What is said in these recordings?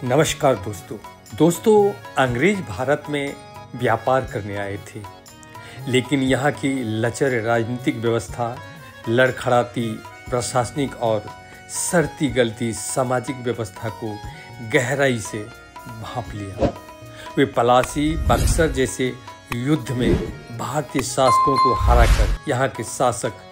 नमस्कार दोस्तों अंग्रेज भारत में व्यापार करने आए थे, लेकिन यहाँ की लचर राजनीतिक व्यवस्था, लड़खड़ाती प्रशासनिक और सड़ती गलती सामाजिक व्यवस्था को गहराई से भांप लिया। वे पलासी, बक्सर जैसे युद्ध में भारतीय शासकों को हराकर यहाँ के शासक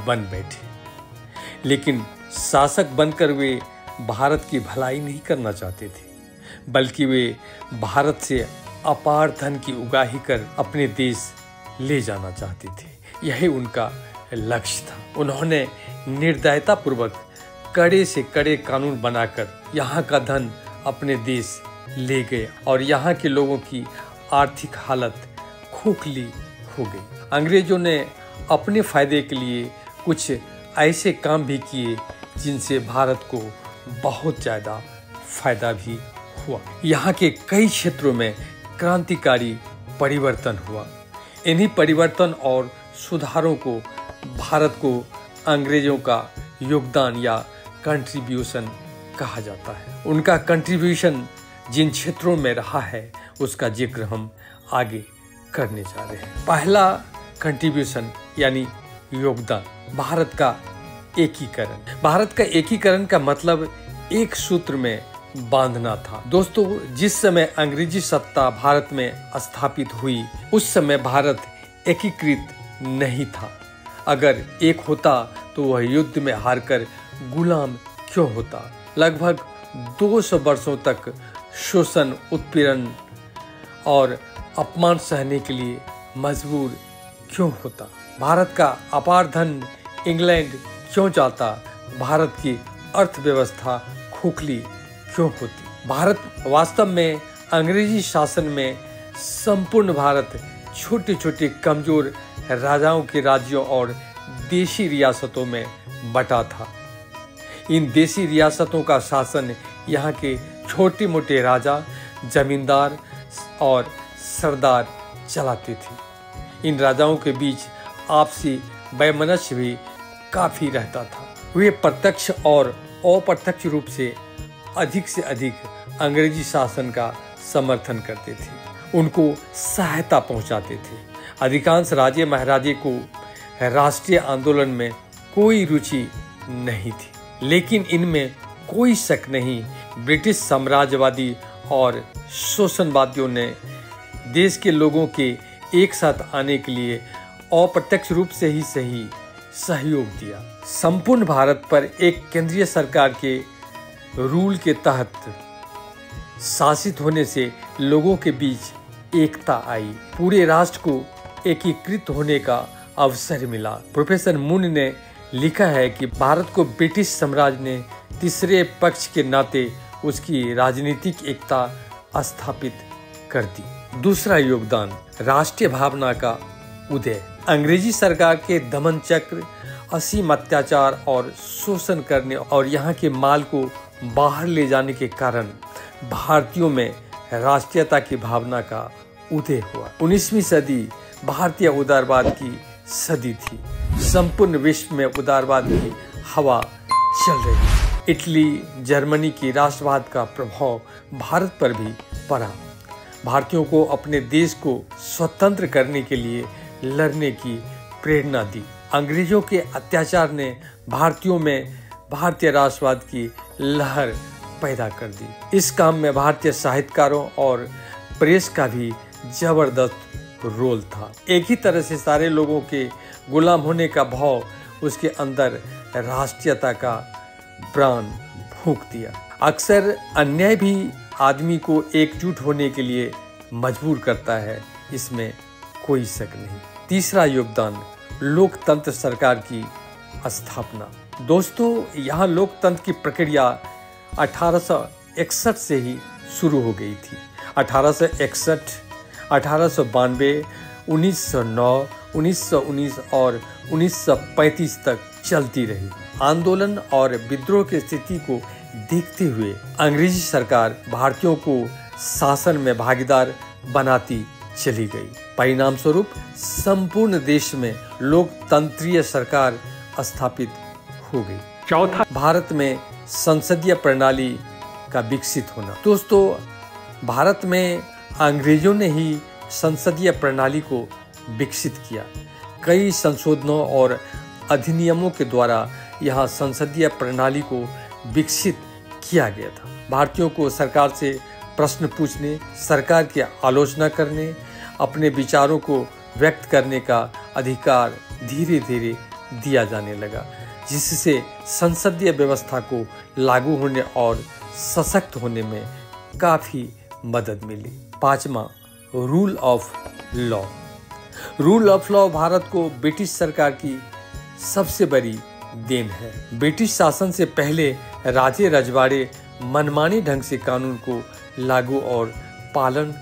बन बैठे, लेकिन शासक बनकर वे भारत की भलाई नहीं करना चाहते थे, बल्कि वे भारत से अपार धन की उगाही कर अपने देश ले जाना चाहते थे। यही उनका लक्ष्य था। उन्होंने निर्दयतापूर्वक कड़े से कड़े कानून बनाकर यहाँ का धन अपने देश ले गए और यहाँ के लोगों की आर्थिक हालत खोखली हो गई। अंग्रेजों ने अपने फायदे के लिए कुछ ऐसे काम भी किए जिनसे भारत को बहुत ज़्यादा फायदा भी हुआ। यहाँ के कई क्षेत्रों में क्रांतिकारी परिवर्तन हुआ। इन्हीं परिवर्तन और सुधारों को भारत को अंग्रेजों का योगदान या कंट्रीब्यूशन कहा जाता है। उनका कंट्रीब्यूशन जिन क्षेत्रों में रहा है उसका जिक्र हम आगे करने जा रहे हैं। पहला कंट्रीब्यूशन यानी योगदान, भारत का एकीकरण। भारत का एकीकरण का मतलब एक सूत्र में बांधना था। दोस्तों, जिस समय अंग्रेजी सत्ता भारत में स्थापित हुई उस समय भारत एकीकृत नहीं था। अगर एक होता तो वह युद्ध में हारकर गुलाम क्यों होता? लगभग 200 वर्षों तक शोषण, उत्पीड़न और अपमान सहने के लिए मजबूर क्यों होता? भारत का अपार धन इंग्लैंड क्यों जाता? भारत की अर्थव्यवस्था खोखली क्यों होती? भारत वास्तव में अंग्रेजी शासन में संपूर्ण भारत छोटे छोटे कमजोर राजाओं के राज्यों और देशी रियासतों में बटा था। इन देशी रियासतों का शासन यहाँ के छोटे मोटे राजा, जमींदार और सरदार चलाते थे। इन राजाओं के बीच आपसी वैमनस्य भी काफी रहता था। वे प्रत्यक्ष और अप्रत्यक्ष रूप से अधिक अंग्रेजी शासन का समर्थन करते थे, उनको सहायता पहुंचाते थे। अधिकांश राजे महाराजे को राष्ट्रीय आंदोलन में कोई रुचि नहीं थी, लेकिन इनमें कोई शक नहीं, ब्रिटिश साम्राज्यवादी और शोषणवादियों ने देश के लोगों के एक साथ आने के लिए अप्रत्यक्ष रूप से ही सही सहयोग दिया। संपूर्ण भारत पर एक केंद्रीय सरकार के रूल के तहत शासित होने से लोगों के बीच एकता आई, पूरे राष्ट्र को एकीकृत होने का अवसर मिला। प्रोफेसर मून ने लिखा है कि भारत को ब्रिटिश साम्राज्य ने तीसरे पक्ष के नाते उसकी राजनीतिक एकता स्थापित कर दी। दूसरा योगदान, राष्ट्रीय भावना का उदय। अंग्रेजी सरकार के दमन चक्र, असीम अत्याचार और शोषण करने और यहाँ के माल को बाहर ले जाने के कारण भारतीयों में राष्ट्रीयता की भावना का उदय हुआ। 19वीं सदी भारतीय उदारवाद की सदी थी। संपूर्ण विश्व में उदारवाद की हवा चल रही थी। इटली, जर्मनी की राष्ट्रवाद का प्रभाव भारत पर भी पड़ा। भारतीयों को अपने देश को स्वतंत्र करने के लिए लड़ने की प्रेरणा दी। अंग्रेजों के अत्याचार ने भारतीयों में भारतीय राष्ट्रवाद की लहर पैदा कर दी। इस काम में भारतीय साहित्यकारों और प्रेस का भी जबरदस्त रोल था। एक ही तरह से सारे लोगों के गुलाम होने का भाव उसके अंदर राष्ट्रीयता का प्राण फूंक दिया। अक्सर अन्याय भी आदमी को एकजुट होने के लिए मजबूर करता है, इसमें कोई शक नहीं। तीसरा योगदान, लोकतंत्र सरकार की स्थापना। दोस्तों, यहाँ लोकतंत्र की प्रक्रिया 1861 से ही शुरू हो गई थी। 1861, 1892, 1909, 1919 और 1935 तक चलती रही। आंदोलन और विद्रोह की स्थिति को देखते हुए अंग्रेजी सरकार भारतीयों को शासन में भागीदार बनाती चली गई। परिणाम स्वरूप संपूर्ण देश में लोकतंत्रीय सरकार स्थापित हो गई। चौथा, भारत में संसदीय प्रणाली का विकसित होना। दोस्तों, भारत में अंग्रेजों ने ही संसदीय प्रणाली को विकसित किया। कई संशोधनों और अधिनियमों के द्वारा यहाँ संसदीय प्रणाली को विकसित किया गया था। भारतीयों को सरकार से प्रश्न पूछने, सरकार की आलोचना करने, अपने विचारों को व्यक्त करने का अधिकार धीरे धीरे दिया जाने लगा, जिससे संसदीय व्यवस्था को लागू होने और सशक्त होने में काफ़ी मदद मिली। 5वां, rule of law. Rule of law Bharat को ब्रिटिश सरकार की सबसे बड़ी देन है। ब्रिटिश शासन से पहले राजे रजवाड़े मनमानी ढंग से कानून को लागू और पालन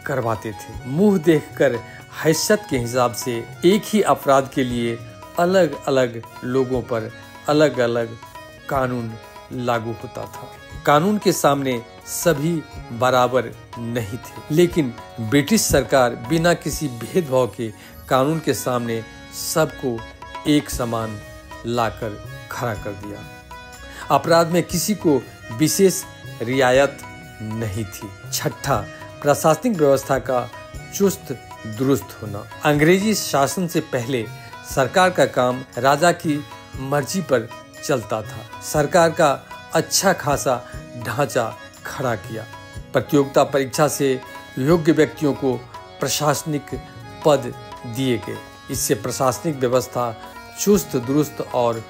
करवाते थे। मुंह देखकर हैसियत के हिसाब से एक ही अपराध के लिए अलग अलग लोगों पर अलग अलग कानून लागू होता था। कानून के सामने सभी बराबर नहीं थे, लेकिन ब्रिटिश सरकार बिना किसी भेदभाव के कानून के सामने सबको एक समान लाकर खड़ा कर दिया। अपराध में किसी को विशेष रियायत नहीं थी। 6, प्रशासनिक व्यवस्था का चुस्त दुरुस्त होना। अंग्रेजी शासन से पहले सरकार का काम राजा की मर्जी पर चलता था। सरकार का अच्छा खासा ढांचा खड़ा किया। प्रतियोगिता परीक्षा से योग्य व्यक्तियों को प्रशासनिक पद दिए गए। इससे प्रशासनिक व्यवस्था चुस्त दुरुस्त और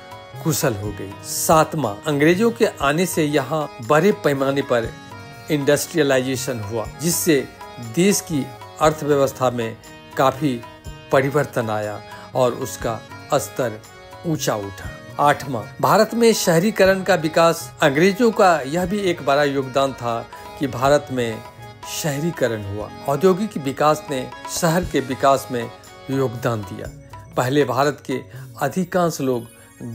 कुशल हो गई। 7वां, अंग्रेजों के आने से यहाँ बड़े पैमाने पर इंडस्ट्रियलाइजेशन हुआ, जिससे देश की अर्थव्यवस्था में काफी परिवर्तन आया और उसका स्तर ऊंचा उठा। 8वां, भारत में शहरीकरण का विकास। अंग्रेजों का यह भी एक बड़ा योगदान था कि भारत में शहरीकरण हुआ। औद्योगिक विकास ने शहर के विकास में योगदान दिया। पहले भारत के अधिकांश लोग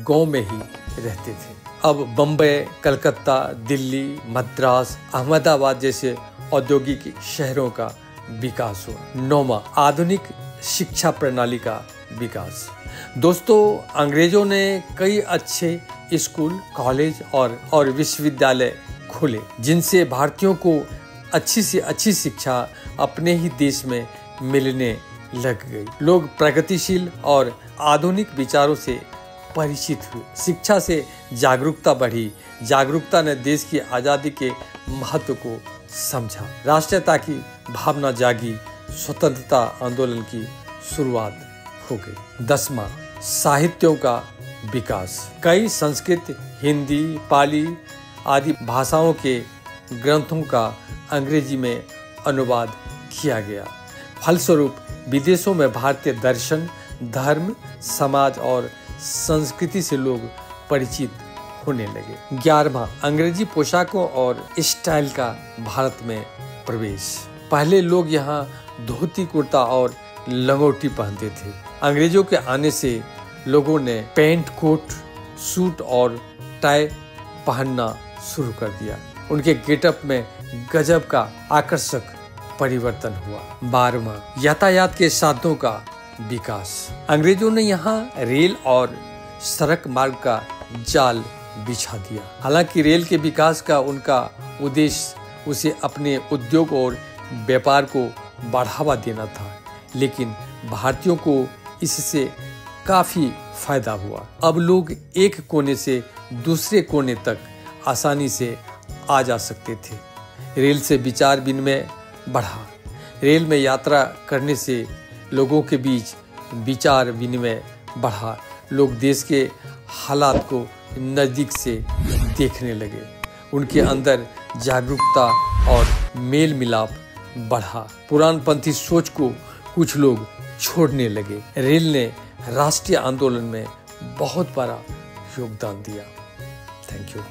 गांव में ही रहते थे। अब बम्बई, कलकत्ता, दिल्ली, मद्रास, अहमदाबाद जैसे औद्योगिक शहरों का विकास हुआ। 9वां, आधुनिक शिक्षा प्रणाली का विकास। दोस्तों, अंग्रेजों ने कई अच्छे स्कूल, कॉलेज और विश्वविद्यालय खोले, जिनसे भारतीयों को अच्छी से अच्छी शिक्षा अपने ही देश में मिलने लग गई। लोग प्रगतिशील और आधुनिक विचारों से परिचित हुए। शिक्षा से जागरूकता बढ़ी। जागरूकता ने देश की आज़ादी के महत्व को समझा। राष्ट्रीयता की भावना जागी। स्वतंत्रता आंदोलन की शुरुआत हो गई। 10वां, साहित्यों का विकास। कई संस्कृत, हिंदी, पाली आदि भाषाओं के ग्रंथों का अंग्रेजी में अनुवाद किया गया। फलस्वरूप विदेशों में भारतीय दर्शन, धर्म, समाज और संस्कृति से लोग परिचित होने लगे। 11वां, अंग्रेजी पोशाकों और स्टाइल का भारत में प्रवेश। पहले लोग यहाँ धोती कुर्ता और लंगोटी पहनते थे। अंग्रेजों के आने से लोगों ने पैंट कोट, सूट और टाई पहनना शुरू कर दिया। उनके गेटअप में गजब का आकर्षक परिवर्तन हुआ। 12वां, यातायात के साधनों का विकास। अंग्रेजों ने यहाँ रेल और सड़क मार्ग का जाल बिछा दिया। हालांकि रेल के विकास का उनका उद्देश्य उसे अपने उद्योग और व्यापार को बढ़ावा देना था, लेकिन भारतीयों को इससे काफी फायदा हुआ। अब लोग एक कोने से दूसरे कोने तक आसानी से आ जा सकते थे। रेल से विचार विनिमय बढ़ा। रेल में यात्रा करने से लोगों के बीच विचार विनिमय बढ़ा। लोग देश के हालात को नज़दीक से देखने लगे। उनके अंदर जागरूकता और मेल मिलाप बढ़ा। पुरानपंथी सोच को कुछ लोग छोड़ने लगे। रेल ने राष्ट्रीय आंदोलन में बहुत बड़ा योगदान दिया। Thank you.